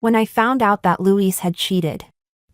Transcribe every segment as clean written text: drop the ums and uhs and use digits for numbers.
when I found out that Luis had cheated.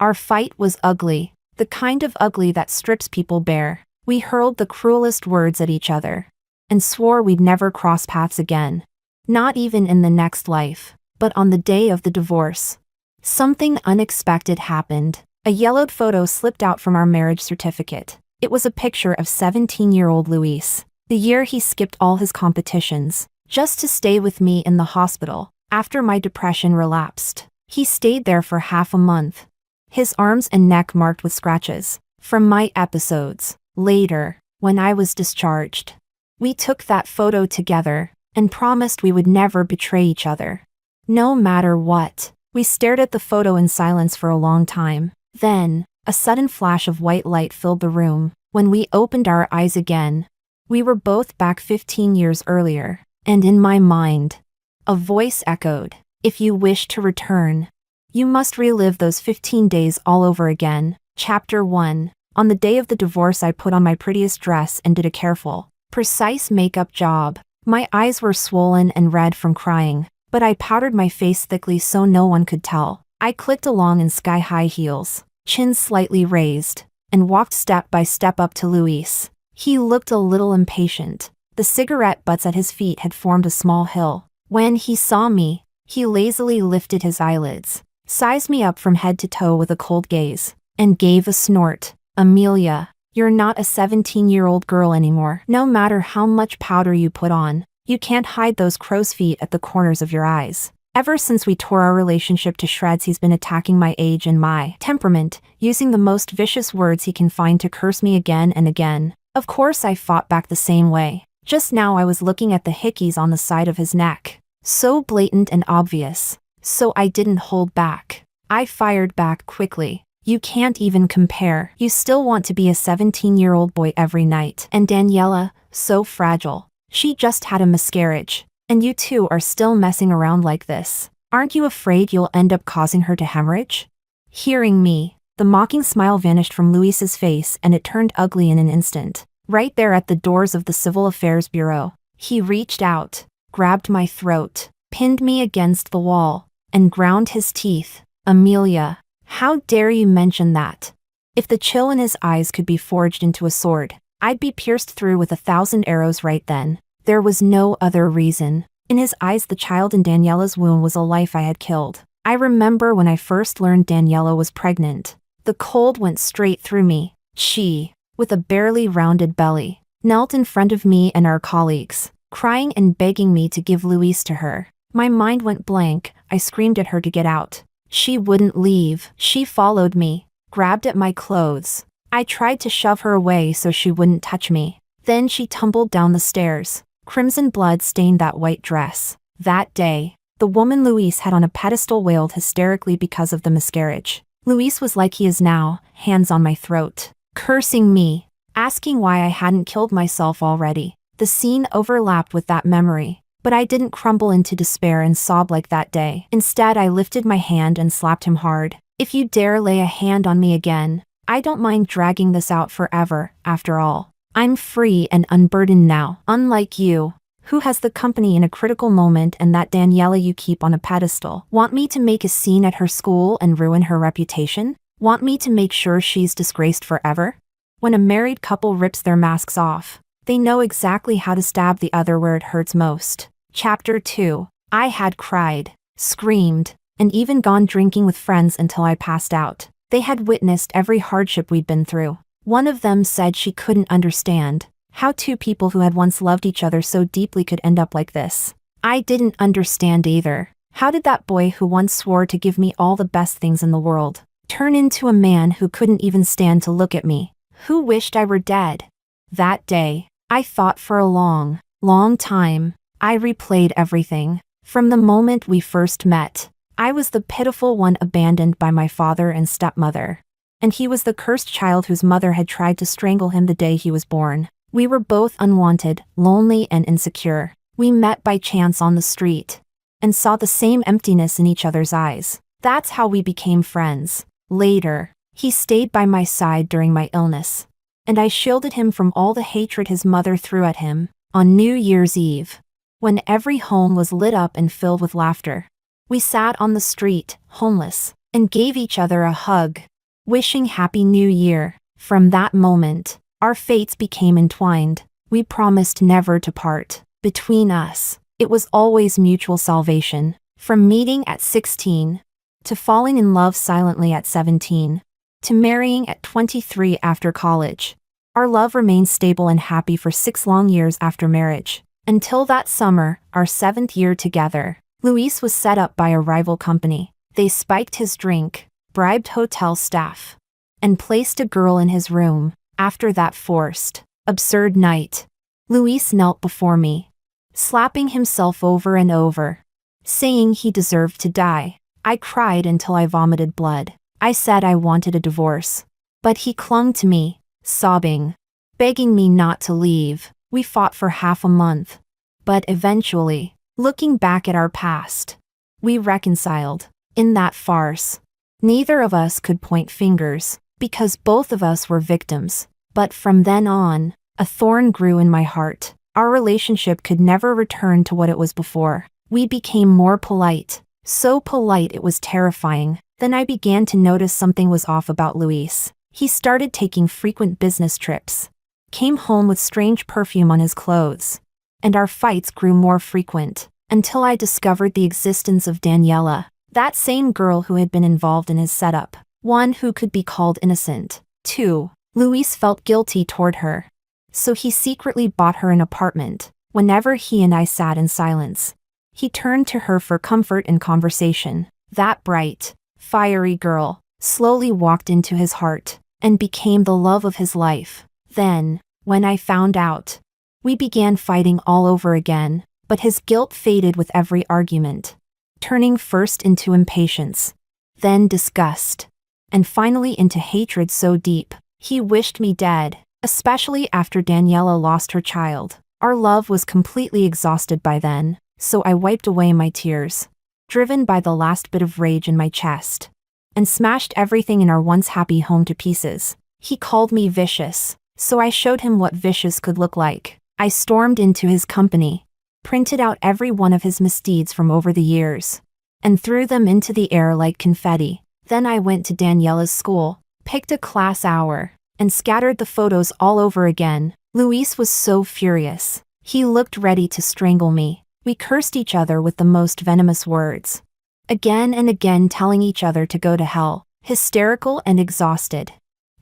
Our fight was ugly, the kind of ugly that strips people bare. We hurled the cruelest words at each other and swore we'd never cross paths again. Not even in the next life. But on the day of the divorce, something unexpected happened. A yellowed photo slipped out from our marriage certificate. It was a picture of 17-year-old Luis, the year he skipped all his competitions, just to stay with me in the hospital. After my depression relapsed, he stayed there for half a month, his arms and neck marked with scratches from my episodes. Later, when I was discharged, we took that photo together and promised we would never betray each other. No matter what. We stared at the photo in silence for a long time. Then, a sudden flash of white light filled the room. When we opened our eyes again, we were both back 15 years earlier. And in my mind, a voice echoed, "If you wish to return, you must relive those 15 days all over again." Chapter 1. On the day of the divorce, I put on my prettiest dress and did a careful, precise makeup job. My eyes were swollen and red from crying, but I powdered my face thickly so no one could tell. I clicked along in sky-high heels, chin slightly raised, and walked step by step up to Luis. He looked a little impatient. The cigarette butts at his feet had formed a small hill. When he saw me, he lazily lifted his eyelids, sized me up from head to toe with a cold gaze, and gave a snort. "Amelia, you're not a 17-year-old girl anymore. No matter how much powder you put on, you can't hide those crow's feet at the corners of your eyes." Ever since we tore our relationship to shreds, he's been attacking my age and my temperament, using the most vicious words he can find to curse me again and again. Of course I fought back the same way. Just now I was looking at the hickeys on the side of his neck. So blatant and obvious. So I didn't hold back. I fired back quickly. "You can't even compare. You still want to be a 17-year-old boy every night. And Daniela, so fragile. She just had a miscarriage. And you two are still messing around like this. Aren't you afraid you'll end up causing her to hemorrhage?" Hearing me, the mocking smile vanished from Luis's face and it turned ugly in an instant. Right there at the doors of the Civil Affairs Bureau, he reached out, grabbed my throat, pinned me against the wall, and ground his teeth. "Amelia, how dare you mention that?" If the chill in his eyes could be forged into a sword, I'd be pierced through with 1,000 arrows right then. There was no other reason. In his eyes, the child in Daniela's womb was a life I had killed. I remember when I first learned Daniela was pregnant. The cold went straight through me. She, with a barely rounded belly, knelt in front of me and our colleagues, crying and begging me to give Luis to her. My mind went blank. I screamed at her to get out. She wouldn't leave. She followed me, grabbed at my clothes. I tried to shove her away so she wouldn't touch me. Then she tumbled down the stairs. Crimson blood stained that white dress. That day, the woman Luis had on a pedestal wailed hysterically because of the miscarriage. Luis was like he is now, hands on my throat, cursing me, asking why I hadn't killed myself already. The scene overlapped with that memory, but I didn't crumble into despair and sob like that day. Instead, I lifted my hand and slapped him hard. "If you dare lay a hand on me again, I don't mind dragging this out forever. After all, I'm free and unburdened now. Unlike you, who has the company in a critical moment, and that Daniela you keep on a pedestal. Want me to make a scene at her school and ruin her reputation? Want me to make sure she's disgraced forever?" When a married couple rips their masks off, they know exactly how to stab the other where it hurts most. Chapter 2. I had cried, screamed, and even gone drinking with friends until I passed out. They had witnessed every hardship we'd been through. One of them said she couldn't understand how two people who had once loved each other so deeply could end up like this. I didn't understand either. How did that boy who once swore to give me all the best things in the world turn into a man who couldn't even stand to look at me, who wished I were dead? That day, I thought for a long, long time. I replayed everything. From the moment we first met, I was the pitiful one abandoned by my father and stepmother. And he was the cursed child whose mother had tried to strangle him the day he was born. We were both unwanted, lonely, and insecure. We met by chance on the street and saw the same emptiness in each other's eyes. That's how we became friends. Later, he stayed by my side during my illness, and I shielded him from all the hatred his mother threw at him. On New Year's Eve, when every home was lit up and filled with laughter, We sat on the street, homeless, and gave each other a hug, wishing Happy New Year. From that moment, our fates became entwined. We promised never to part. Between us, it was always mutual salvation. From meeting at 16, to falling in love silently at 17, to marrying at 23 after college. Our love remained stable and happy for 6 long years after marriage. Until that summer, our 7th year together, Luis was set up by a rival company. They spiked his drink, bribed hotel staff, and placed a girl in his room. After that forced, absurd night, Luis knelt before me, slapping himself over and over, saying he deserved to die. I cried until I vomited blood. I said I wanted a divorce, but he clung to me, sobbing, begging me not to leave. We fought for half a month, but eventually, looking back at our past, we reconciled. In that farce, neither of us could point fingers, because both of us were victims. But from then on, a thorn grew in my heart. Our relationship could never return to what it was before. We became more polite, so polite it was terrifying. Then I began to notice something was off about Luis. He started taking frequent business trips, came home with strange perfume on his clothes, and our fights grew more frequent, until I discovered the existence of Daniela, that same girl who had been involved in his setup, one who could be called innocent. 2. Luis felt guilty toward her, so he secretly bought her an apartment. Whenever he and I sat in silence, he turned to her for comfort and conversation. That bright, fiery girl slowly walked into his heart and became the love of his life. Then, when I found out, we began fighting all over again, but his guilt faded with every argument, turning first into impatience, then disgust, and finally into hatred so deep, he wished me dead, especially after Daniela lost her child. Our love was completely exhausted by then, so I wiped away my tears, driven by the last bit of rage in my chest, and smashed everything in our once happy home to pieces. He called me vicious, so I showed him what vicious could look like. I stormed into his company, printed out every one of his misdeeds from over the years, and threw them into the air like confetti. Then I went to Daniela's school, picked a class hour, and scattered the photos all over again. Luis was so furious. He looked ready to strangle me. We cursed each other with the most venomous words, again and again telling each other to go to hell, hysterical and exhausted.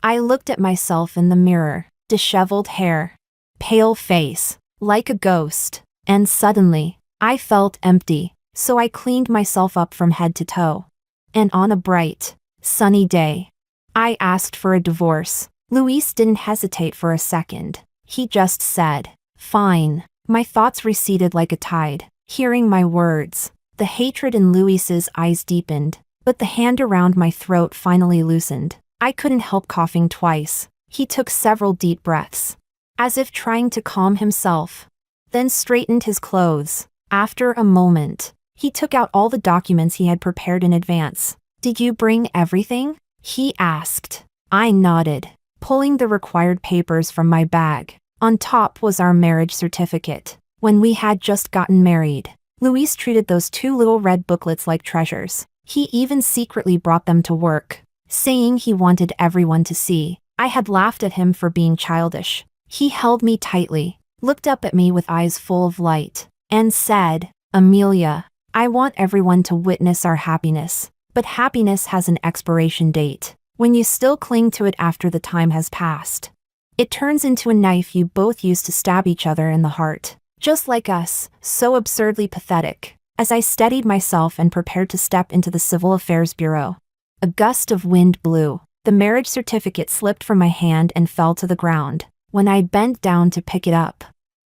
I looked at myself in the mirror, disheveled hair, pale face, like a ghost, and suddenly, I felt empty, so I cleaned myself up from head to toe. And on a bright, sunny day, I asked for a divorce. Luis didn't hesitate for a second. He just said, "Fine." My thoughts receded like a tide. Hearing my words, the hatred in Luis's eyes deepened, but the hand around my throat finally loosened. I couldn't help coughing twice. He took several deep breaths, as if trying to calm himself, then straightened his clothes. After a moment, he took out all the documents he had prepared in advance. "Did you bring everything?" he asked. I nodded, pulling the required papers from my bag. On top was our marriage certificate. When we had just gotten married, Luis treated those 2 little red booklets like treasures. He even secretly brought them to work, saying he wanted everyone to see. I had laughed at him for being childish. He held me tightly, looked up at me with eyes full of light, and said, "Amelia, I want everyone to witness our happiness, but happiness has an expiration date. When you still cling to it after the time has passed, it turns into a knife you both use to stab each other in the heart. Just like us, so absurdly pathetic." As I steadied myself and prepared to step into the Civil Affairs Bureau, a gust of wind blew. The marriage certificate slipped from my hand and fell to the ground. When I bent down to pick it up,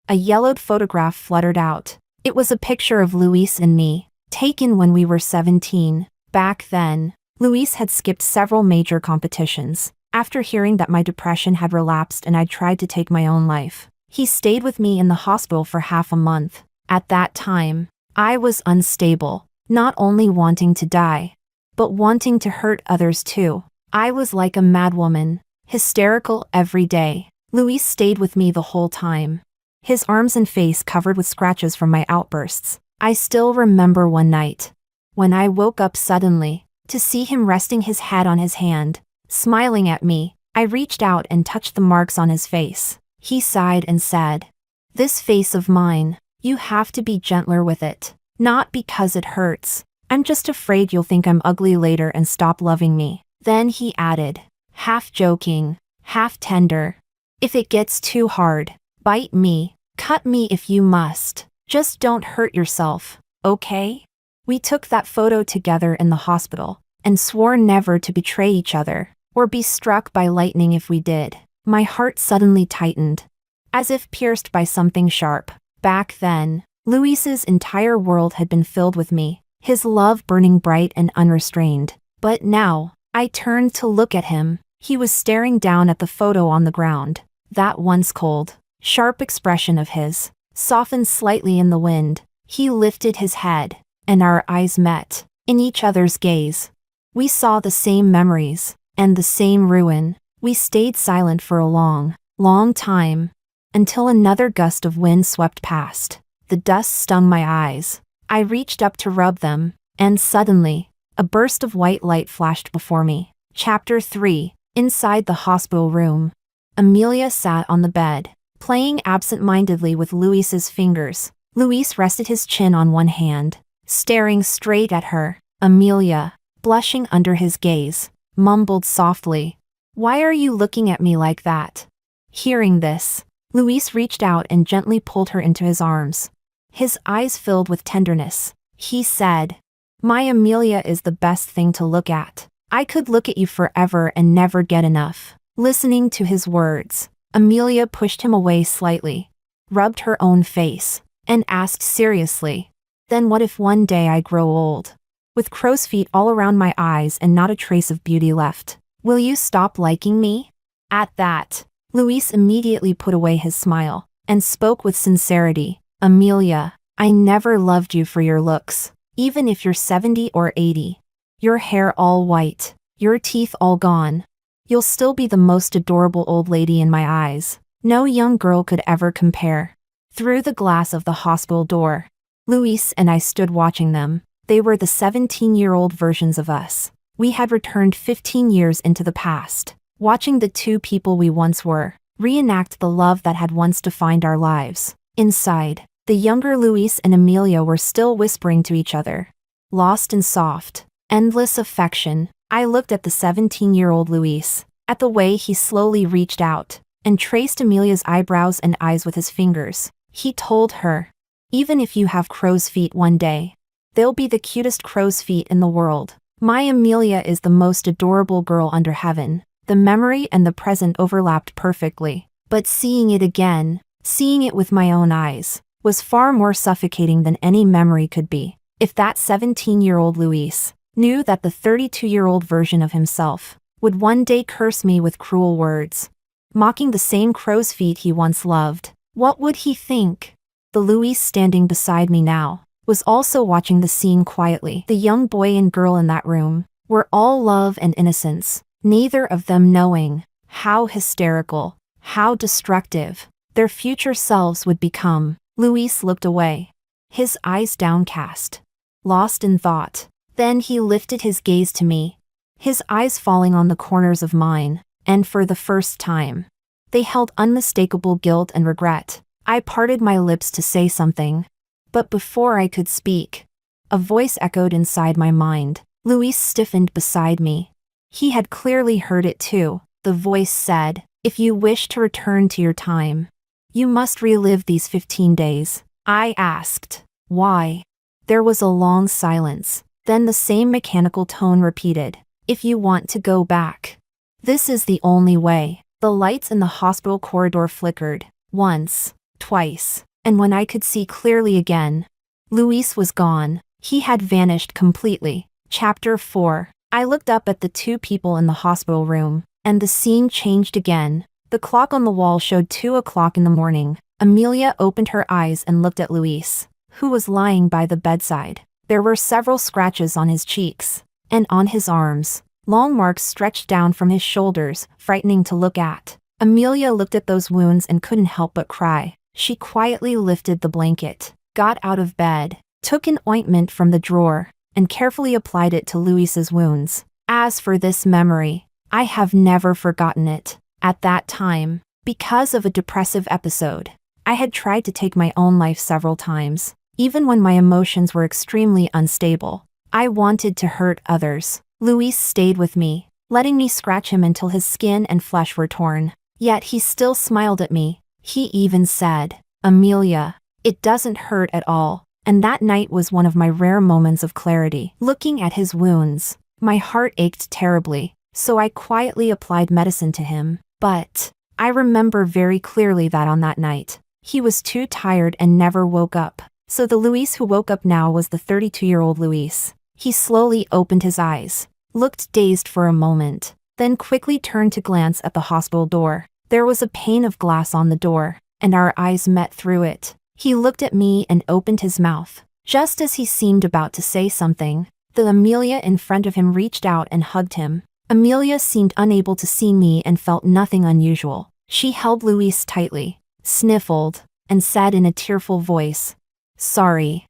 a yellowed photograph fluttered out. It was a picture of Luis and me, taken when we were 17. Back then, Luis had skipped several major competitions. After hearing that my depression had relapsed and I'd tried to take my own life, he stayed with me in the hospital for half a month. At that time, I was unstable, not only wanting to die, but wanting to hurt others too. I was like a madwoman, hysterical every day. Luis stayed with me the whole time, his arms and face covered with scratches from my outbursts. I still remember one night, When I woke up suddenly, to see him resting his head on his hand, smiling at me, I reached out and touched the marks on his face. He sighed and said, "This face of mine, you have to be gentler with it. Not because it hurts. I'm just afraid you'll think I'm ugly later and stop loving me." Then he added, half joking, half tender, "If it gets too hard, bite me, cut me if you must. Just don't hurt yourself, okay?" We took that photo together in the hospital, and swore never to betray each other, or be struck by lightning if we did. My heart suddenly tightened, as if pierced by something sharp. Back then, Luis's entire world had been filled with me, his love burning bright and unrestrained. But now, I turned to look at him. He was staring down at the photo on the ground. That once cold, sharp expression of his softened slightly in the wind. He lifted his head, and our eyes met. In each other's gaze, we saw the same memories, and the same ruin. We stayed silent for a long, long time, until another gust of wind swept past. The dust stung my eyes. I reached up to rub them, and suddenly, a burst of white light flashed before me. Chapter 3. Inside the hospital room, Amelia sat on the bed, playing absent-mindedly with Luis's fingers. Luis rested his chin on one hand, staring straight at her. Amelia, blushing under his gaze, mumbled softly, "Why are you looking at me like that?" Hearing this, Luis reached out and gently pulled her into his arms. His eyes filled with tenderness. He said, "My Amelia is the best thing to look at. I could look at you forever and never get enough." Listening to his words, Amelia pushed him away slightly, rubbed her own face, and asked seriously, "Then what if one day I grow old, with crow's feet all around my eyes and not a trace of beauty left? Will you stop liking me?" At that, Luis immediately put away his smile, and spoke with sincerity. "Amelia, I never loved you for your looks, even if you're 70 or 80. Your hair all white, your teeth all gone. You'll still be the most adorable old lady in my eyes. No young girl could ever compare." Through the glass of the hospital door, Luis and I stood watching them. They were the 17-year-old versions of us. We had returned 15 years into the past, watching the two people we once were reenact the love that had once defined our lives. Inside, the younger Luis and Amelia were still whispering to each other, lost in soft, endless affection. I looked at the 17-year-old Luis, at the way he slowly reached out and traced Amelia's eyebrows and eyes with his fingers. He told her, "Even if you have crow's feet one day, they'll be the cutest crow's feet in the world. My Amelia is the most adorable girl under heaven." The memory and the present overlapped perfectly, but seeing it again, seeing it with my own eyes, was far more suffocating than any memory could be. If that 17-year-old Luis knew that the 32-year-old version of himself would one day curse me with cruel words, mocking the same crow's feet he once loved, what would he think? The Luis standing beside me now was also watching the scene quietly. The young boy and girl in that room were all love and innocence, neither of them knowing how hysterical, how destructive their future selves would become. Luis looked away, his eyes downcast, lost in thought. Then he lifted his gaze to me, his eyes falling on the corners of mine, and for the first time, they held unmistakable guilt and regret. I parted my lips to say something, but before I could speak, a voice echoed inside my mind. Luis stiffened beside me. He had clearly heard it too. The voice said, "If you wish to return to your time, you must relive these 15 days. I asked, "Why?" There was a long silence. Then the same mechanical tone repeated, "If you want to go back, this is the only way." The lights in the hospital corridor flickered, once, twice, and when I could see clearly again, Luis was gone. He had vanished completely. Chapter 4. I looked up at the two people in the hospital room, and the scene changed again. The clock on the wall showed 2 o'clock in the morning. Amelia opened her eyes and looked at Luis, who was lying by the bedside. There were several scratches on his cheeks, and on his arms. Long marks stretched down from his shoulders, frightening to look at. Amelia looked at those wounds and couldn't help but cry. She quietly lifted the blanket, got out of bed, took an ointment from the drawer, and carefully applied it to Luis's wounds. As for this memory, I have never forgotten it. At that time, because of a depressive episode, I had tried to take my own life several times. Even when my emotions were extremely unstable, I wanted to hurt others. Luis stayed with me, letting me scratch him until his skin and flesh were torn. Yet he still smiled at me. He even said, "Amelia, it doesn't hurt at all." And that night was one of my rare moments of clarity. Looking at his wounds, my heart ached terribly, so I quietly applied medicine to him. But I remember very clearly that on that night, he was too tired and never woke up. So the Luis who woke up now was the 32-year-old Luis. He slowly opened his eyes, looked dazed for a moment, then quickly turned to glance at the hospital door. There was a pane of glass on the door, and our eyes met through it. He looked at me and opened his mouth. Just as he seemed about to say something, the Amelia in front of him reached out and hugged him. Amelia seemed unable to see me and felt nothing unusual. She held Luis tightly, sniffled, and said in a tearful voice, "Sorry.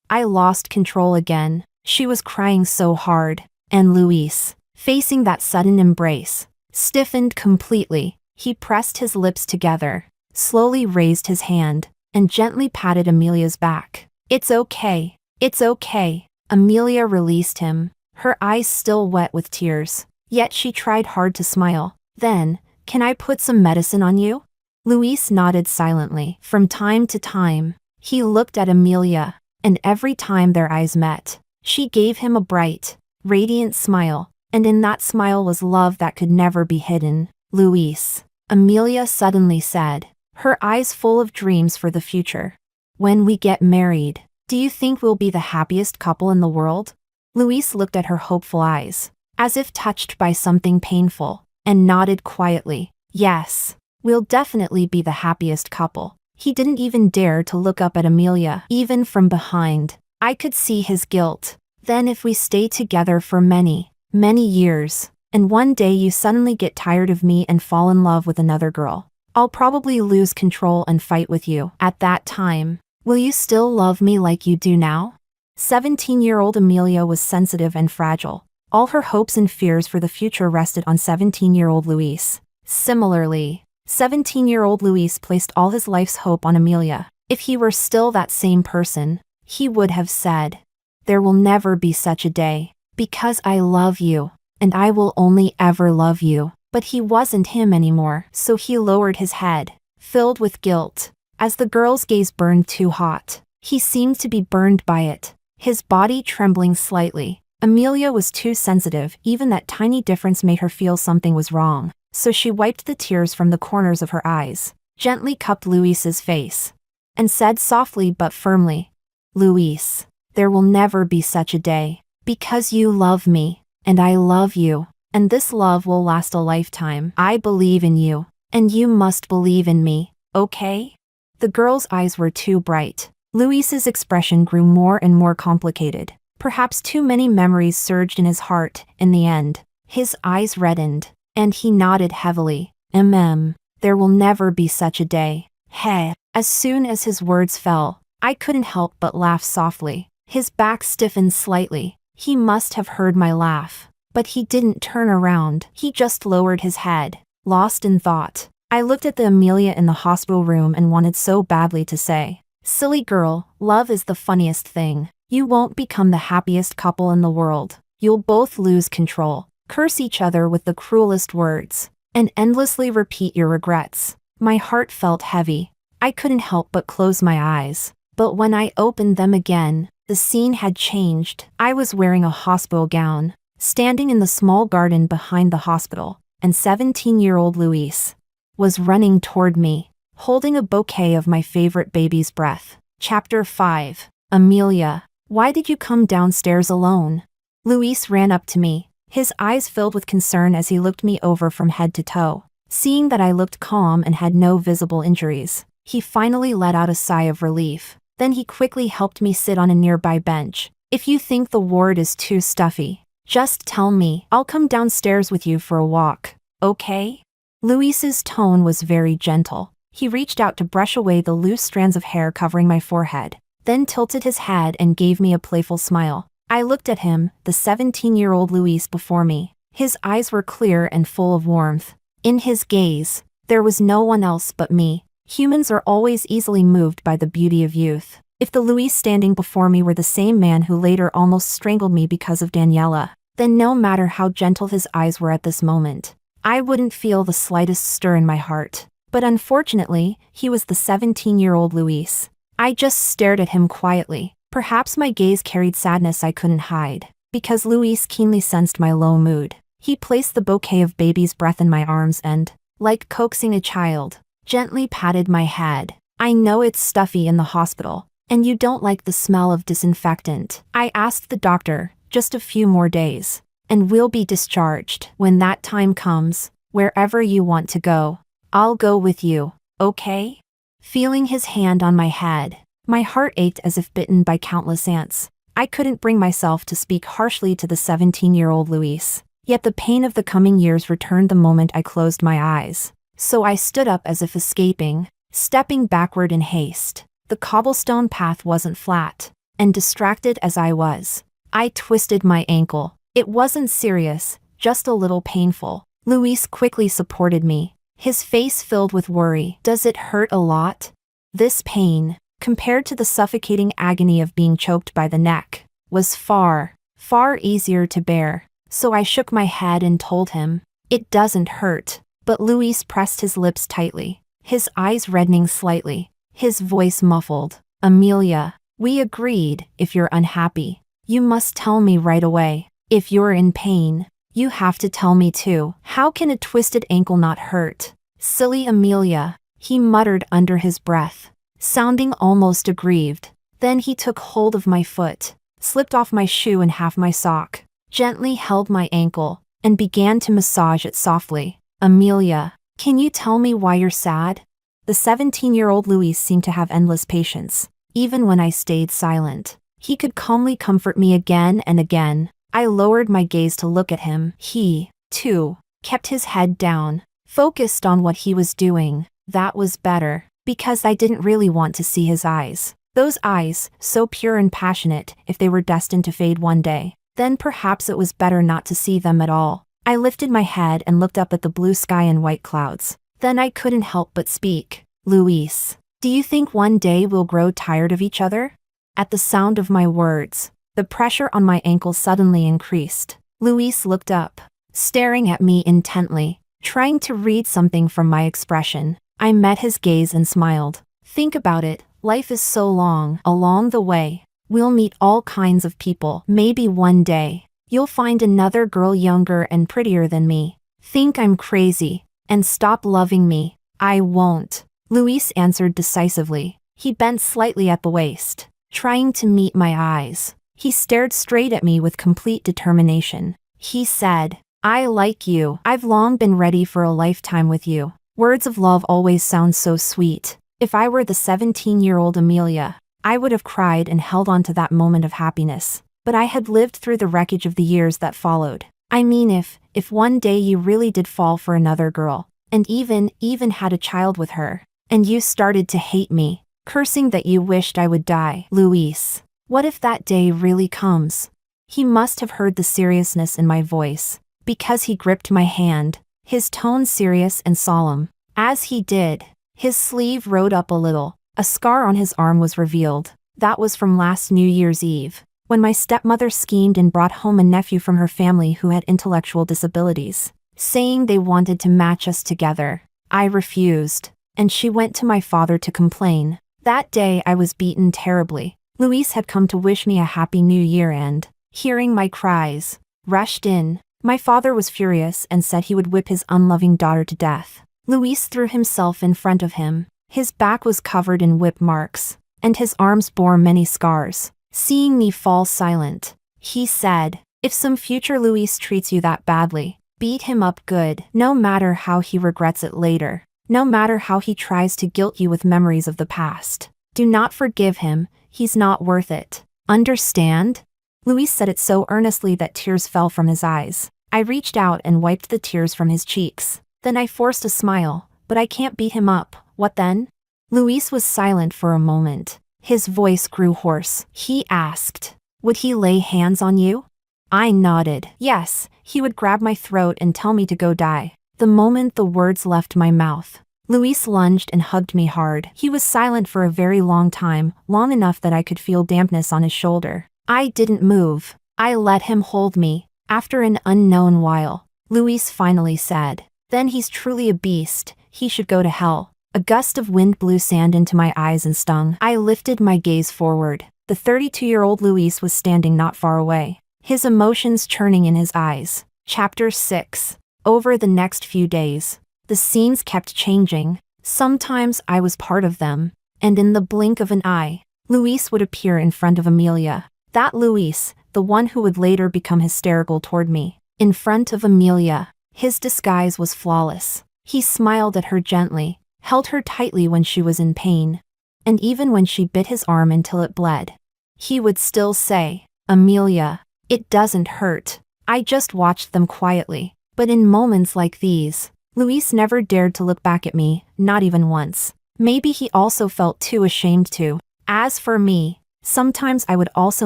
I lost control again." She was crying so hard, and Luis, facing that sudden embrace, stiffened completely. He pressed his lips together, slowly raised his hand, and gently patted Amelia's back. "It's okay. It's okay." Amelia released him, her eyes still wet with tears. Yet she tried hard to smile. "Then, can I put some medicine on you?" Luis nodded silently. From time to time, he looked at Amelia, and every time their eyes met, she gave him a bright, radiant smile, and in that smile was love that could never be hidden. "Luis," Amelia suddenly said, her eyes full of dreams for the future. "When we get married, do you think we'll be the happiest couple in the world?" Luis looked at her hopeful eyes, as if touched by something painful, and nodded quietly. "Yes, we'll definitely be the happiest couple." He didn't even dare to look up at Amelia, even from behind. I could see his guilt. "Then if we stay together for many, many years, and one day you suddenly get tired of me and fall in love with another girl, I'll probably lose control and fight with you. At that time, will you still love me like you do now?" 17-year-old Amelia was sensitive and fragile. All her hopes and fears for the future rested on 17-year-old Luis. Similarly, 17-year-old Luis placed all his life's hope on Amelia. If he were still that same person, he would have said, "There will never be such a day, because I love you, and I will only ever love you." But he wasn't him anymore, so he lowered his head, filled with guilt. As the girl's gaze burned too hot, he seemed to be burned by it, his body trembling slightly. Amelia was too sensitive. Even that tiny difference made her feel something was wrong, so she wiped the tears from the corners of her eyes, gently cupped Luis's face, and said softly but firmly, "Luis, there will never be such a day, because you love me, and I love you. And this love will last a lifetime. I believe in you, and you must believe in me, okay?" The girl's eyes were too bright. Luis's expression grew more and more complicated. Perhaps too many memories surged in his heart. In the end, his eyes reddened, and he nodded heavily. There will never be such a day." Hey. As soon as his words fell, I couldn't help but laugh softly. His back stiffened slightly. He must have heard my laugh. But he didn't turn around. He just lowered his head, lost in thought. I looked at the Amelia in the hospital room and wanted so badly to say, "Silly girl, love is the funniest thing. You won't become the happiest couple in the world. You'll both lose control, curse each other with the cruelest words, and endlessly repeat your regrets." My heart felt heavy. I couldn't help but close my eyes. But when I opened them again, the scene had changed. I was wearing a hospital gown, standing in the small garden behind the hospital, and 17-year-old Luis was running toward me, holding a bouquet of my favorite baby's breath. Chapter 5. "Amelia, why did you come downstairs alone?" Luis ran up to me, his eyes filled with concern as he looked me over from head to toe. Seeing that I looked calm and had no visible injuries, he finally let out a sigh of relief. Then he quickly helped me sit on a nearby bench. "If you think the ward is too stuffy, just tell me. I'll come downstairs with you for a walk, okay?" Luis's tone was very gentle. He reached out to brush away the loose strands of hair covering my forehead, then tilted his head and gave me a playful smile. I looked at him, the 17-year-old Luis before me. His eyes were clear and full of warmth. In his gaze, there was no one else but me. Humans are always easily moved by the beauty of youth. If the Luis standing before me were the same man who later almost strangled me because of Daniela, then no matter how gentle his eyes were at this moment, I wouldn't feel the slightest stir in my heart. But unfortunately, he was the 17-year-old Luis. I just stared at him quietly. Perhaps my gaze carried sadness I couldn't hide, because Luis keenly sensed my low mood. He placed the bouquet of baby's breath in my arms and, like coaxing a child, gently patted my head. I know it's stuffy in the hospital, and you don't like the smell of disinfectant. I asked the doctor, just a few more days, and we'll be discharged. When that time comes, wherever you want to go, I'll go with you, okay? Feeling his hand on my head, my heart ached as if bitten by countless ants. I couldn't bring myself to speak harshly to the 17-year-old Luis, yet the pain of the coming years returned the moment I closed my eyes. So I stood up as if escaping, stepping backward in haste. The cobblestone path wasn't flat, and distracted as I was, I twisted my ankle. It wasn't serious, just a little painful. Luis quickly supported me, his face filled with worry. Does it hurt a lot? This pain, compared to the suffocating agony of being choked by the neck, was far, far easier to bear. So I shook my head and told him, it doesn't hurt. But Luis pressed his lips tightly, his eyes reddening slightly, his voice muffled. Amelia, we agreed, if you're unhappy, you must tell me right away. If you're in pain, you have to tell me too. How can a twisted ankle not hurt? Silly Amelia, he muttered under his breath, sounding almost aggrieved. Then he took hold of my foot, slipped off my shoe and half my sock, gently held my ankle, and began to massage it softly. Amelia, can you tell me why you're sad? The 17-year-old Luis seemed to have endless patience. Even when I stayed silent, he could calmly comfort me again and again. I lowered my gaze to look at him. He, too, kept his head down, focused on what he was doing. That was better, because I didn't really want to see his eyes. Those eyes, so pure and passionate, if they were destined to fade one day, then perhaps it was better not to see them at all. I lifted my head and looked up at the blue sky and white clouds. Then I couldn't help but speak. Luis, do you think one day we'll grow tired of each other? At the sound of my words, the pressure on my ankle suddenly increased. Luis looked up, staring at me intently, trying to read something from my expression. I met his gaze and smiled. Think about it, life is so long. Along the way, we'll meet all kinds of people. Maybe one day, you'll find another girl younger and prettier than me. Think I'm crazy, and stop loving me. I won't. Luis answered decisively. He bent slightly at the waist, trying to meet my eyes. He stared straight at me with complete determination. He said, I like you. I've long been ready for a lifetime with you. Words of love always sound so sweet. If I were the 17-year-old Amelia, I would have cried and held on to that moment of happiness. But I had lived through the wreckage of the years that followed. I mean, if one day you really did fall for another girl, and even had a child with her, and you started to hate me, cursing that you wished I would die. Luis, what if that day really comes? He must have heard the seriousness in my voice, because he gripped my hand, his tone serious and solemn. As he did, his sleeve rode up a little. A scar on his arm was revealed. That was from last New Year's Eve, when my stepmother schemed and brought home a nephew from her family who had intellectual disabilities, saying they wanted to match us together. I refused, and she went to my father to complain. That day I was beaten terribly. Luis had come to wish me a happy new year and, hearing my cries, rushed in. My father was furious and said he would whip his unloving daughter to death. Luis threw himself in front of him. His back was covered in whip marks, and his arms bore many scars. Seeing me fall silent, he said, if some future Luis treats you that badly, beat him up good, no matter how he regrets it later, no matter how he tries to guilt you with memories of the past. Do not forgive him, he's not worth it. Understand? Luis said it so earnestly that tears fell from his eyes. I reached out and wiped the tears from his cheeks. Then I forced a smile. But I can't beat him up, what then? Luis was silent for a moment. His voice grew hoarse. He asked, Would he lay hands on you? I nodded. Yes, he would grab my throat and tell me to go die. The moment the words left my mouth, Luis lunged and hugged me hard. He was silent for a very long time, long enough that I could feel dampness on his shoulder. I didn't move. I let him hold me. After an unknown while, Luis finally said, "Then he's truly a beast. He should go to hell." A gust of wind blew sand into my eyes and stung. I lifted my gaze forward. The 32-year-old Luis was standing not far away, his emotions churning in his eyes. Chapter 6. Over the next few days, the scenes kept changing. Sometimes I was part of them, and in the blink of an eye, Luis would appear in front of Amelia. That Luis, the one who would later become hysterical toward me. In front of Amelia, his disguise was flawless. He smiled at her gently, held her tightly when she was in pain, and even when she bit his arm until it bled, he would still say, "Amelia, it doesn't hurt." I just watched them quietly. But in moments like these, Luis never dared to look back at me, not even once. Maybe he also felt too ashamed to. As for me, sometimes I would also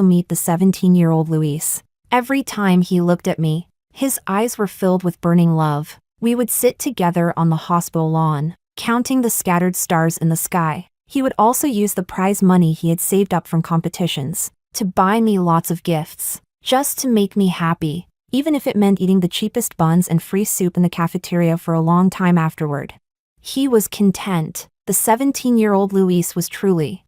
meet the 17-year-old Luis. Every time he looked at me, his eyes were filled with burning love. We would sit together on the hospital lawn, counting the scattered stars in the sky. He would also use the prize money he had saved up from competitions to buy me lots of gifts, just to make me happy, even if it meant eating the cheapest buns and free soup in the cafeteria for a long time afterward. He was content. The 17-year-old Luis was truly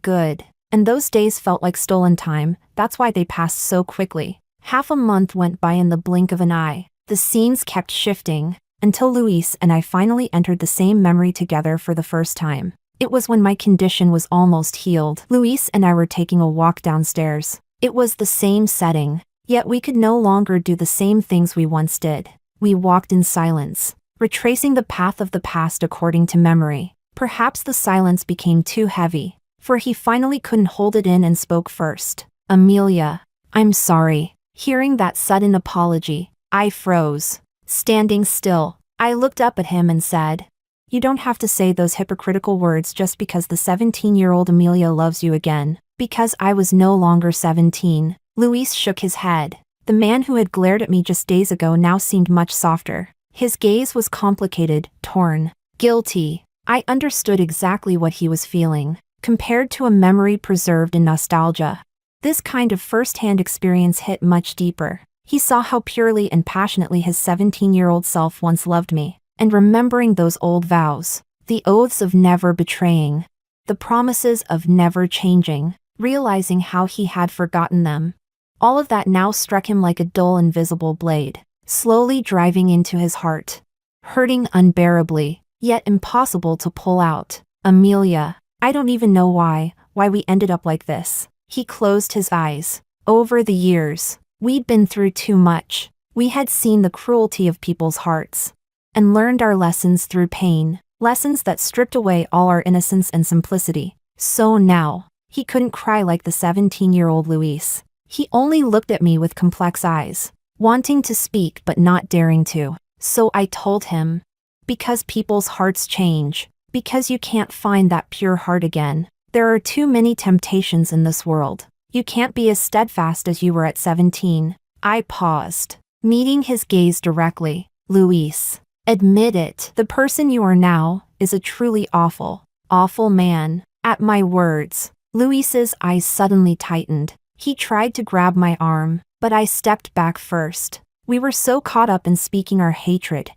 good. And those days felt like stolen time. That's why they passed so quickly. Half a month went by in the blink of an eye. The scenes kept shifting, until Luis and I finally entered the same memory together for the first time. It was when my condition was almost healed. Luis and I were taking a walk downstairs. It was the same setting, yet we could no longer do the same things we once did. We walked in silence, retracing the path of the past according to memory. Perhaps the silence became too heavy, for he finally couldn't hold it in and spoke first. "Amelia, I'm sorry." Hearing that sudden apology, I froze. Standing still, I looked up at him and said, "You don't have to say those hypocritical words just because the 17-year-old Amelia loves you again." Because I was no longer 17. Luis shook his head. The man who had glared at me just days ago now seemed much softer. His gaze was complicated, torn, guilty. I understood exactly what he was feeling, compared to a memory preserved in nostalgia. This kind of first-hand experience hit much deeper. He saw how purely and passionately his 17-year-old self once loved me, and remembering those old vows, the oaths of never betraying, the promises of never changing, realizing how he had forgotten them. All of that now struck him like a dull invisible blade, slowly driving into his heart, hurting unbearably, yet impossible to pull out. "Amelia, I don't even know why we ended up like this." He closed his eyes. Over the years, we'd been through too much. We had seen the cruelty of people's hearts, and learned our lessons through pain, lessons that stripped away all our innocence and simplicity. So now, he couldn't cry like the 17-year-old Luis. He only looked at me with complex eyes, wanting to speak but not daring to. So I told him, "Because people's hearts change, because you can't find that pure heart again. There are too many temptations in this world. You can't be as steadfast as you were at 17. I paused, meeting his gaze directly. "Luis, admit it. The person you are now is a truly awful man." At my words, Luis's eyes suddenly tightened. He tried to grab my arm, but I stepped back first. We were so caught up in speaking our hatred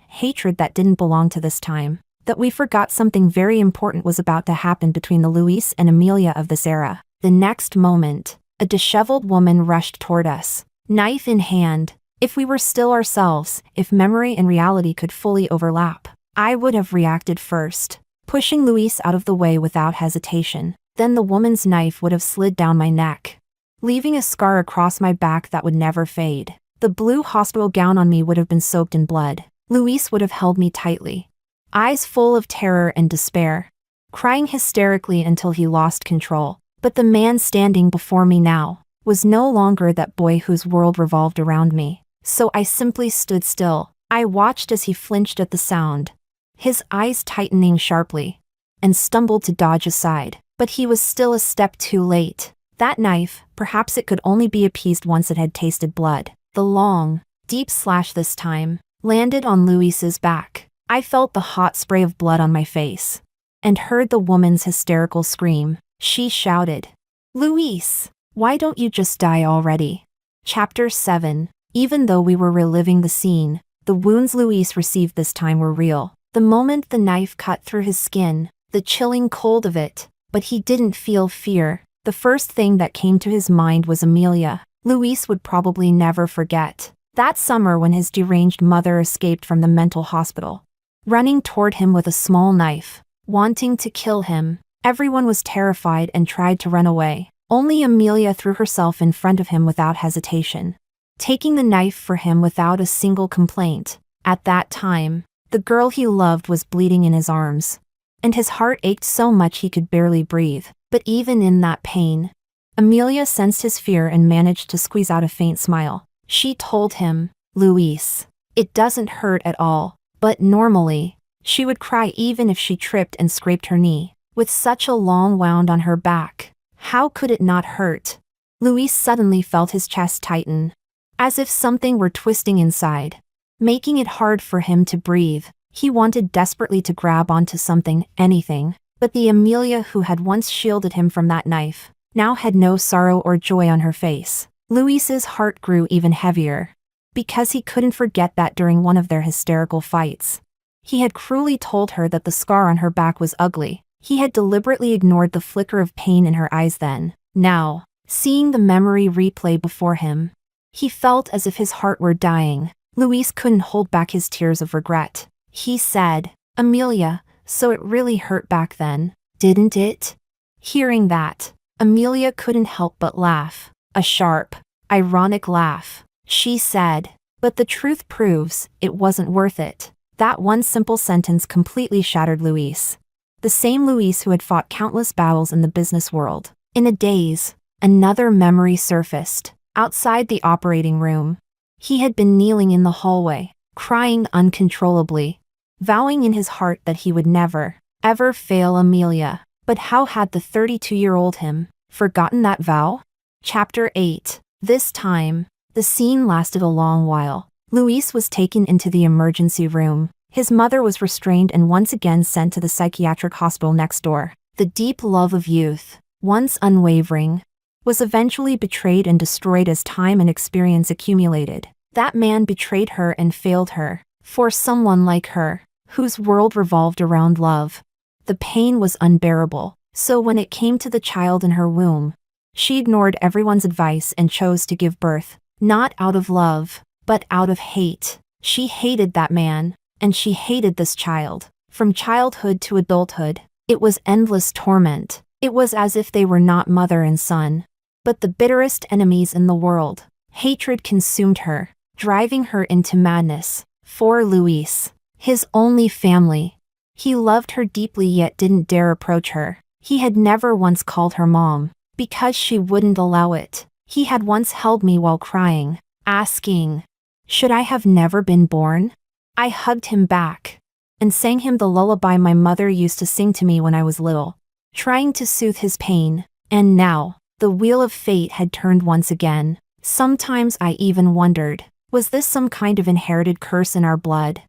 that didn't belong to this time, that we forgot something very important was about to happen between the Luis and Amelia of this era. The next moment, a disheveled woman rushed toward us, knife in hand. If we were still ourselves, if memory and reality could fully overlap, I would have reacted first, pushing Luis out of the way without hesitation. Then the woman's knife would have slid down my neck, leaving a scar across my back that would never fade. The blue hospital gown on me would have been soaked in blood. Luis would have held me tightly, eyes full of terror and despair, crying hysterically until he lost control. But the man standing before me now was no longer that boy whose world revolved around me. So I simply stood still. I watched as he flinched at the sound, his eyes tightening sharply, and stumbled to dodge aside. But he was still a step too late. That knife, perhaps it could only be appeased once it had tasted blood. The long, deep slash this time landed on Luis's back. I felt the hot spray of blood on my face and heard the woman's hysterical scream. She shouted, "Luis, why don't you just die already?" Chapter 7. Even though we were reliving the scene, the wounds Luis received this time were real. The moment the knife cut through his skin, the chilling cold of it, but he didn't feel fear. The first thing that came to his mind was Amelia. Luis would probably never forget that summer when his deranged mother escaped from the mental hospital, running toward him with a small knife, wanting to kill him. Everyone was terrified and tried to run away. Only Amelia threw herself in front of him without hesitation, taking the knife for him without a single complaint. At that time, the girl he loved was bleeding in his arms, and his heart ached so much he could barely breathe. But even in that pain, Amelia sensed his fear and managed to squeeze out a faint smile. She told him, "Luis, it doesn't hurt at all." But normally, she would cry even if she tripped and scraped her knee. With such a long wound on her back, how could it not hurt? Luis suddenly felt his chest tighten, as if something were twisting inside, making it hard for him to breathe. He wanted desperately to grab onto something, anything, but the Amelia who had once shielded him from that knife now had no sorrow or joy on her face. Luis's heart grew even heavier, because he couldn't forget that during one of their hysterical fights, he had cruelly told her that the scar on her back was ugly. He had deliberately ignored the flicker of pain in her eyes then. Now, seeing the memory replay before him, he felt as if his heart were dying. Luis couldn't hold back his tears of regret. He said, "Amelia, so it really hurt back then, didn't it?" Hearing that, Amelia couldn't help but laugh. A sharp, ironic laugh. She said, "But the truth proves it wasn't worth it." That one simple sentence completely shattered Luis. The same Luis who had fought countless battles in the business world. In a daze, another memory surfaced. Outside the operating room, he had been kneeling in the hallway, crying uncontrollably, vowing in his heart that he would never, ever fail Amelia. But how had the 32-year-old him forgotten that vow? Chapter 8. This time, the scene lasted a long while. Luis was taken into the emergency room. His mother was restrained and once again sent to the psychiatric hospital next door. The deep love of youth, once unwavering, was eventually betrayed and destroyed as time and experience accumulated. That man betrayed her and failed her. For someone like her, whose world revolved around love, the pain was unbearable. So when it came to the child in her womb, she ignored everyone's advice and chose to give birth, not out of love, but out of hate. She hated that man, and she hated this child. From childhood to adulthood, it was endless torment. It was as if they were not mother and son, but the bitterest enemies in the world. Hatred consumed her, driving her into madness. For Luis, his only family, he loved her deeply yet didn't dare approach her. He had never once called her mom, because she wouldn't allow it. He had once held me while crying, asking, "Should I have never been born?" I hugged him back and sang him the lullaby my mother used to sing to me when I was little, trying to soothe his pain. And now, the wheel of fate had turned once again. Sometimes I even wondered, was this some kind of inherited curse in our blood?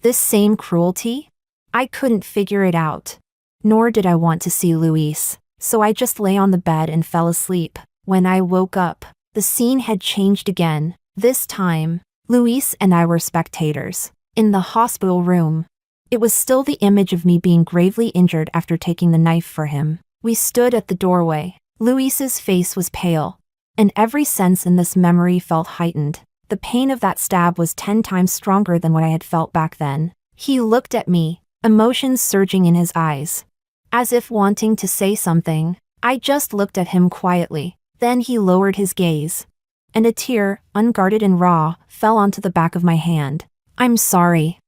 This same cruelty? I couldn't figure it out. Nor did I want to see Luis, so I just lay on the bed and fell asleep. When I woke up, the scene had changed again. This time, Luis and I were spectators. In the hospital room, it was still the image of me being gravely injured after taking the knife for him. We stood at the doorway. Luis's face was pale, and every sense in this memory felt heightened. The pain of that stab was 10 times stronger than what I had felt back then. He looked at me, emotions surging in his eyes, as if wanting to say something. I just looked at him quietly. Then he lowered his gaze, and a tear, unguarded and raw, fell onto the back of my hand. "I'm sorry,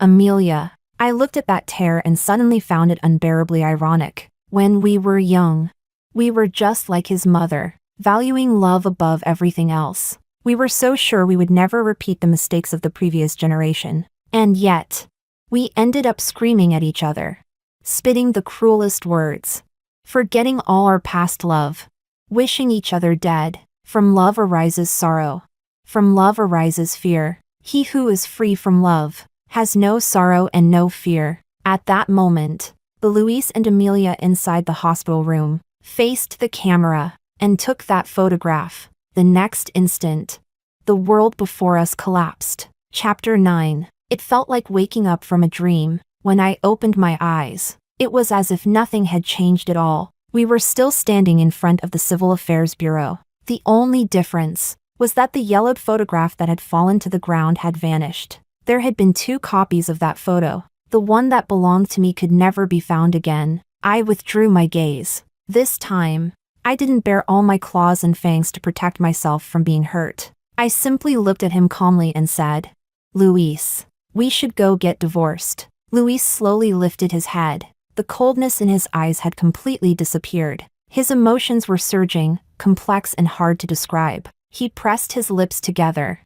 Amelia." I looked at that tear and suddenly found it unbearably ironic. When we were young, we were just like his mother, valuing love above everything else. We were so sure we would never repeat the mistakes of the previous generation. And yet, we ended up screaming at each other, spitting the cruelest words, forgetting all our past love, wishing each other dead. From love arises sorrow. From love arises fear. He who is free from love has no sorrow and no fear. At that moment, the Luis and Amelia inside the hospital room faced the camera and took that photograph. The next instant, the world before us collapsed. Chapter 9. It felt like waking up from a dream. When I opened my eyes, it was as if nothing had changed at all. We were still standing in front of the Civil Affairs Bureau. The only difference was that the yellowed photograph that had fallen to the ground had vanished. There had been 2 copies of that photo. The one that belonged to me could never be found again. I withdrew my gaze. This time, I didn't bare all my claws and fangs to protect myself from being hurt. I simply looked at him calmly and said, "Luis, we should go get divorced." Luis slowly lifted his head. The coldness in his eyes had completely disappeared. His emotions were surging, complex and hard to describe. He pressed his lips together,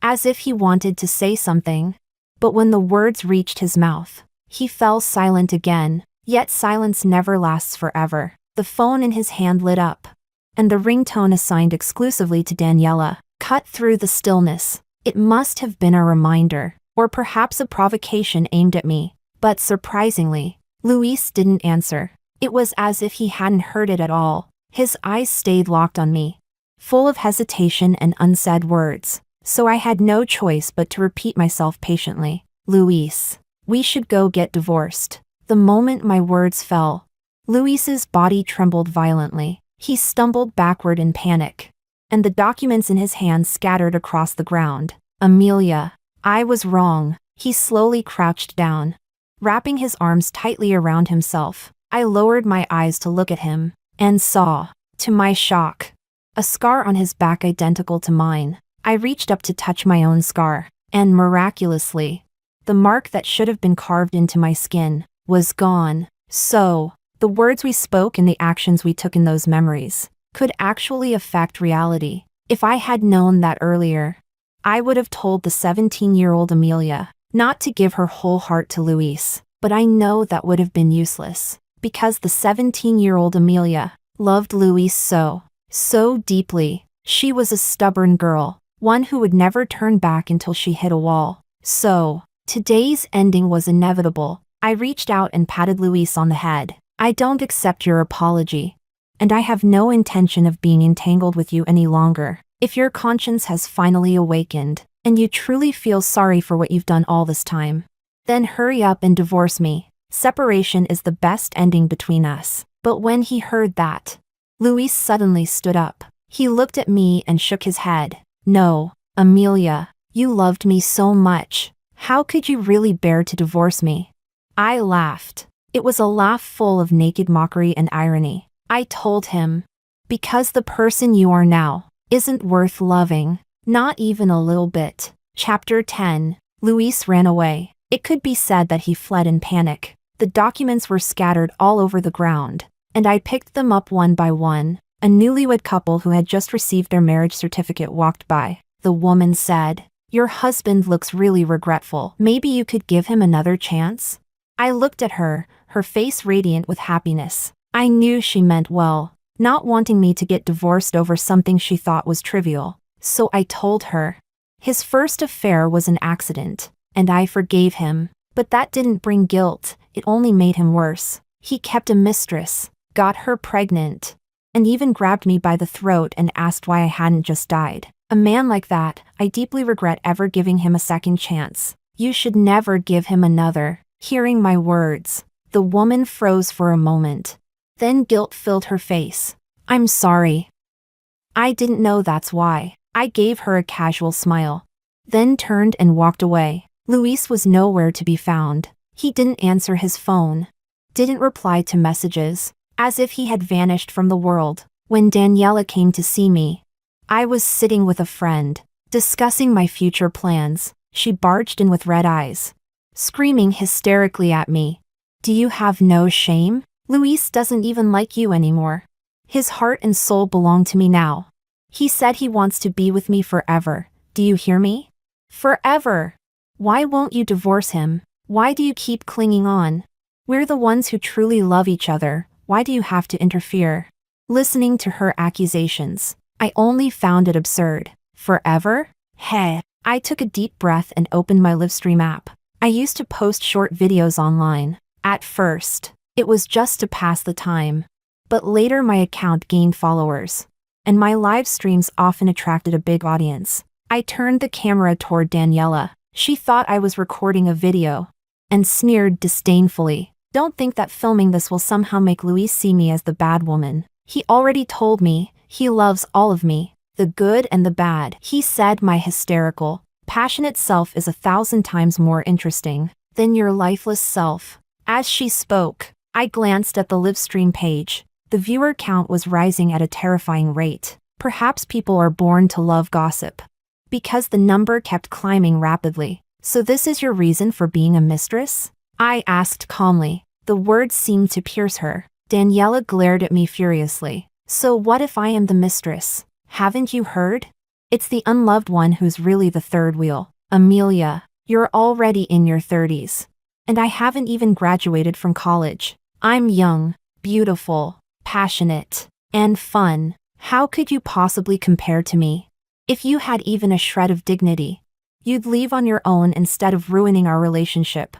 as if he wanted to say something. But when the words reached his mouth, he fell silent again. Yet silence never lasts forever. The phone in his hand lit up, and the ringtone assigned exclusively to Daniela cut through the stillness. It must have been a reminder, or perhaps a provocation aimed at me. But surprisingly, Luis didn't answer. It was as if he hadn't heard it at all. His eyes stayed locked on me, full of hesitation and unsaid words. So I had no choice but to repeat myself patiently. "Luis, we should go get divorced." The moment my words fell, Luis's body trembled violently. He stumbled backward in panic, and the documents in his hands scattered across the ground. "Amelia, I was wrong." He slowly crouched down, wrapping his arms tightly around himself. I lowered my eyes to look at him, and saw, to my shock, a scar on his back identical to mine. I reached up to touch my own scar, and miraculously, the mark that should have been carved into my skin was gone. So, the words we spoke and the actions we took in those memories could actually affect reality. If I had known that earlier, I would have told the 17-year-old Amelia not to give her whole heart to Luis. But I know that would have been useless, because the 17-year-old Amelia loved Luis so deeply. She was a stubborn girl, one who would never turn back until she hit a wall. So, today's ending was inevitable. I reached out and patted Luis on the head. "I don't accept your apology, and I have no intention of being entangled with you any longer. If your conscience has finally awakened, and you truly feel sorry for what you've done all this time, then hurry up and divorce me. Separation is the best ending between us." But when he heard that, Luis suddenly stood up. He looked at me and shook his head. "No, Amelia, you loved me so much. How could you really bear to divorce me?" I laughed. It was a laugh full of naked mockery and irony. I told him, "Because the person you are now isn't worth loving, not even a little bit." Chapter 10. Luis ran away. It could be said that he fled in panic. The documents were scattered all over the ground, and I picked them up one by one. A newlywed couple who had just received their marriage certificate walked by. The woman said, "Your husband looks really regretful. Maybe you could give him another chance?" I looked at her, her face radiant with happiness. I knew she meant well, not wanting me to get divorced over something she thought was trivial. So I told her. His first affair was an accident, and I forgave him. But that didn't bring guilt, it only made him worse. He kept a mistress, got her pregnant, and even grabbed me by the throat and asked why I hadn't just died. A man like that, I deeply regret ever giving him a second chance. You should never give him another." Hearing my words, the woman froze for a moment. Then guilt filled her face. "I'm sorry. I didn't know that's why." I gave her a casual smile, then turned and walked away. Luis was nowhere to be found. He didn't answer his phone, didn't reply to messages, as if he had vanished from the world. When Daniela came to see me, I was sitting with a friend, discussing my future plans. She barged in with red eyes, screaming hysterically at me. "Do you have no shame? Luis doesn't even like you anymore. His heart and soul belong to me now. He said he wants to be with me forever. Do you hear me? Forever. Why won't you divorce him? Why do you keep clinging on? We're the ones who truly love each other. Why do you have to interfere?" listening to her accusations. I only found it absurd. Forever? Heh. I took a deep breath and opened my Livestream app. I used to post short videos online. At first, it was just to pass the time. But later my account gained followers. And my live streams often attracted a big audience. I turned the camera toward Daniela. She thought I was recording a video. And sneered disdainfully. Don't think that filming this will somehow make Luis see me as the bad woman. He already told me, he loves all of me, the good and the bad. He said my hysterical, passionate self is 1,000 times more interesting than your lifeless self. As she spoke, I glanced at the Livestream page. The viewer count was rising at a terrifying rate. Perhaps people are born to love gossip. Because the number kept climbing rapidly. So this is your reason for being a mistress? I asked calmly. The words seemed to pierce her. Daniela glared at me furiously. So what if I am the mistress? Haven't you heard? It's the unloved one who's really the third wheel. Amelia, you're already in your 30s. And I haven't even graduated from college. I'm young, beautiful, passionate, and fun. How could you possibly compare to me? If you had even a shred of dignity, you'd leave on your own instead of ruining our relationship.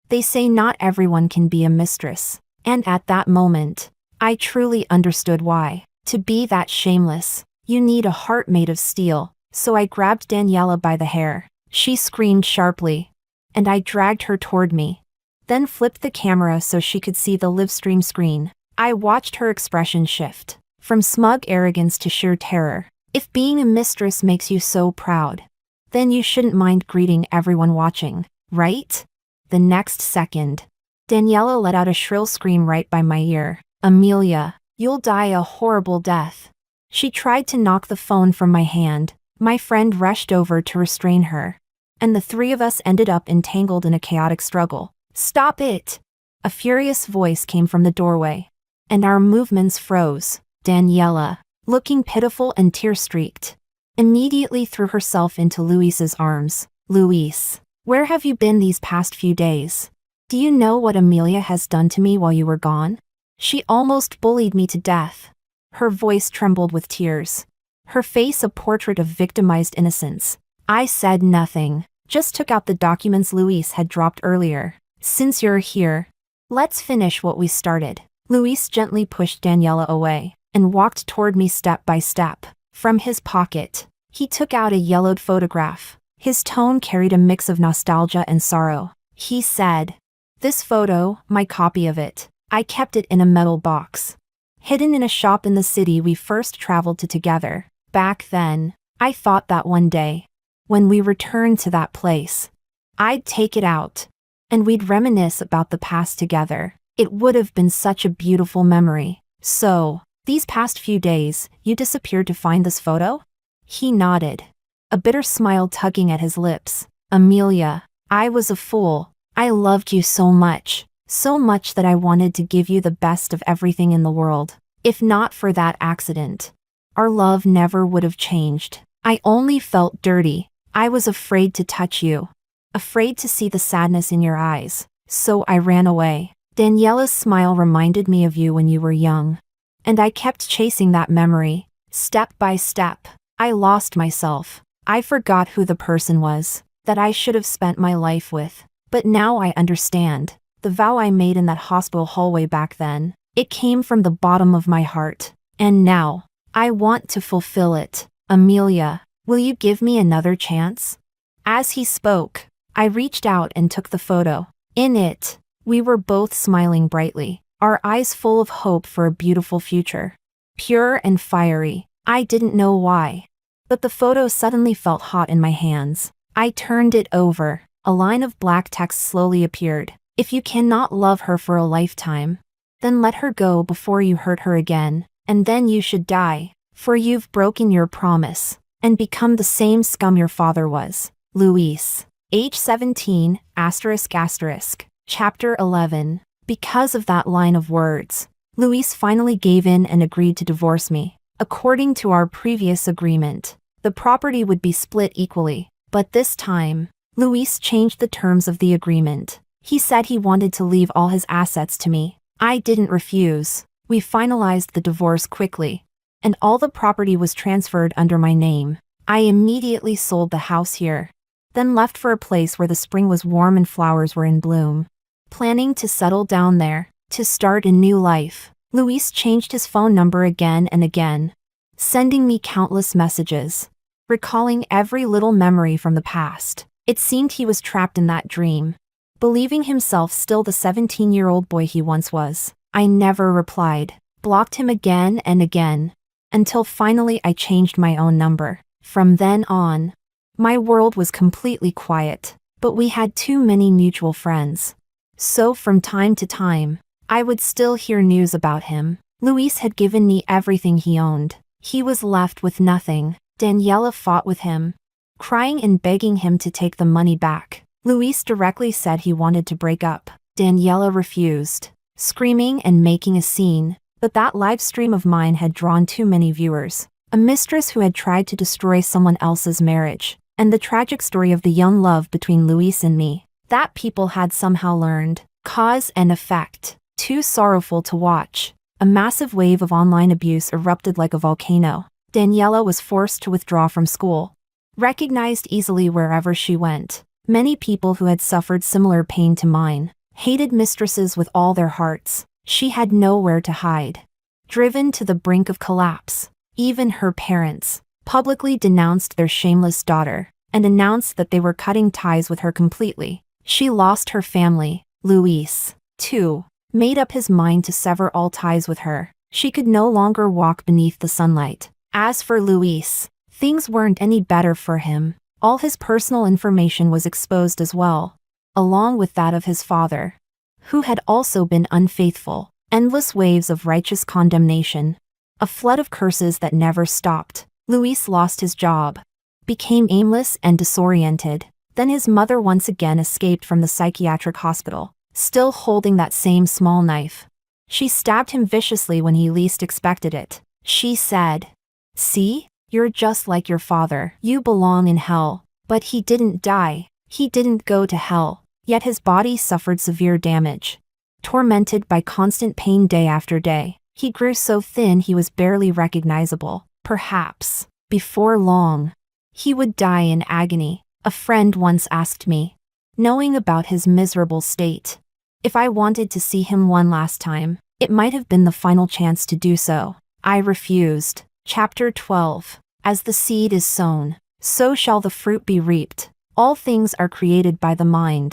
They say not everyone can be a mistress. And at that moment, I truly understood why. To be that shameless, you need a heart made of steel. So I grabbed Daniela by the hair. She screamed sharply. And I dragged her toward me. Then flipped the camera so she could see the Livestream screen. I watched her expression shift. From smug arrogance to sheer terror. If being a mistress makes you so proud, then you shouldn't mind greeting everyone watching, right? The next second, Daniela let out a shrill scream right by my ear. Amelia, you'll die a horrible death. She tried to knock the phone from my hand. My friend rushed over to restrain her. And the three of us ended up entangled in a chaotic struggle. Stop it! A furious voice came from the doorway. And our movements froze. Daniela, looking pitiful and tear-streaked, immediately threw herself into Luis's arms. Luis, where have you been these past few days? Do you know what Amelia has done to me while you were gone? She almost bullied me to death. Her voice trembled with tears. Her face a portrait of victimized innocence. I said nothing, just took out the documents Luis had dropped earlier. Since you're here, let's finish what we started. Luis gently pushed Daniela away and walked toward me step by step. From his pocket, he took out a yellowed photograph. His tone carried a mix of nostalgia and sorrow. He said, "This photo, my copy of it, I kept it in a metal box, hidden in a shop in the city we first traveled to together. Back then, I thought that one day, when we returned to that place, I'd take it out, and we'd reminisce about the past together. It would have been such a beautiful memory. So, these past few days, you disappeared to find this photo?" He nodded, a bitter smile tugging at his lips. Amelia, I was a fool. I loved you so much that I wanted to give you the best of everything in the world. If not for that accident, our love never would have changed. I only felt dirty. I was afraid to touch you, afraid to see the sadness in your eyes. So I ran away. Daniela's smile reminded me of you when you were young. And I kept chasing that memory. Step by step, I lost myself. I forgot who the person was that I should have spent my life with. But now I understand. The vow I made in that hospital hallway back then, it came from the bottom of my heart. And now, I want to fulfill it. Amelia, will you give me another chance? As he spoke, I reached out and took the photo. In it, we were both smiling brightly, our eyes full of hope for a beautiful future. Pure and fiery. I didn't know why. But the photo suddenly felt hot in my hands. I turned it over. A line of black text slowly appeared. If you cannot love her for a lifetime, then let her go before you hurt her again, and then you should die, for you've broken your promise, and become the same scum your father was. Luis. Age 17, ***. Chapter 11. Because of that line of words, Luis finally gave in and agreed to divorce me. According to our previous agreement, the property would be split equally, but this time, Luis changed the terms of the agreement. He said he wanted to leave all his assets to me. I didn't refuse. We finalized the divorce quickly, and all the property was transferred under my name. I immediately sold the house here, then left for a place where the spring was warm and flowers were in bloom. Planning to settle down there, to start a new life. Luis changed his phone number again and again, sending me countless messages, recalling every little memory from the past. It seemed he was trapped in that dream, believing himself still the 17-year-old boy he once was. I never replied, blocked him again and again, until finally I changed my own number. From then on, my world was completely quiet, but we had too many mutual friends. So from time to time, I would still hear news about him. Luis had given me everything he owned. He was left with nothing. Daniela fought with him, crying and begging him to take the money back. Luis directly said he wanted to break up. Daniela refused, screaming and making a scene, but that live stream of mine had drawn too many viewers. A mistress who had tried to destroy someone else's marriage, and the tragic story of the young love between Luis and me, that people had somehow learned. Cause and effect. Too sorrowful to watch. A massive wave of online abuse erupted like a volcano. Daniela was forced to withdraw from school, recognized easily wherever she went. Many people who had suffered similar pain to mine hated mistresses with all their hearts. She had nowhere to hide. Driven to the brink of collapse, even her parents publicly denounced their shameless daughter and announced that they were cutting ties with her completely. She lost her family. Luis, too, made up his mind to sever all ties with her. She could no longer walk beneath the sunlight. As for Luis, things weren't any better for him. All his personal information was exposed as well, along with that of his father, who had also been unfaithful. Endless waves of righteous condemnation. A flood of curses that never stopped. Luis lost his job, became aimless and disoriented. Then his mother once again escaped from the psychiatric hospital, still holding that same small knife. She stabbed him viciously when he least expected it. She said, "See, you're just like your father. You belong in hell." But he didn't die. He didn't go to hell. Yet his body suffered severe damage. Tormented by constant pain day after day, he grew so thin he was barely recognizable. Perhaps, before long, he would die in agony. A friend once asked me, knowing about his miserable state, if I wanted to see him one last time. It might have been the final chance to do so. I refused. Chapter 12. As the seed is sown, so shall the fruit be reaped. All things are created by the mind.